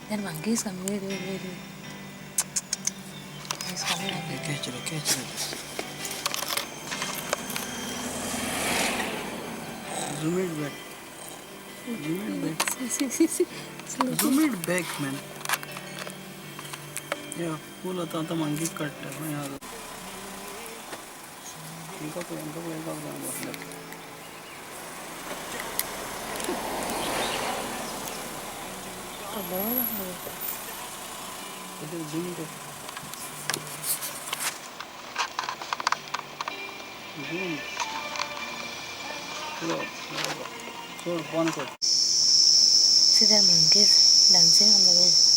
That monkey is coming. Wait, wait, wait, wait. He's coming up. Catch it, catch it. Zoom it back. Zoom it back. Zoom it back, man. Yeah, pull out the monkey cut. इनको zoom it. Zoom. So one cut. See, the monkey is dancing on the road.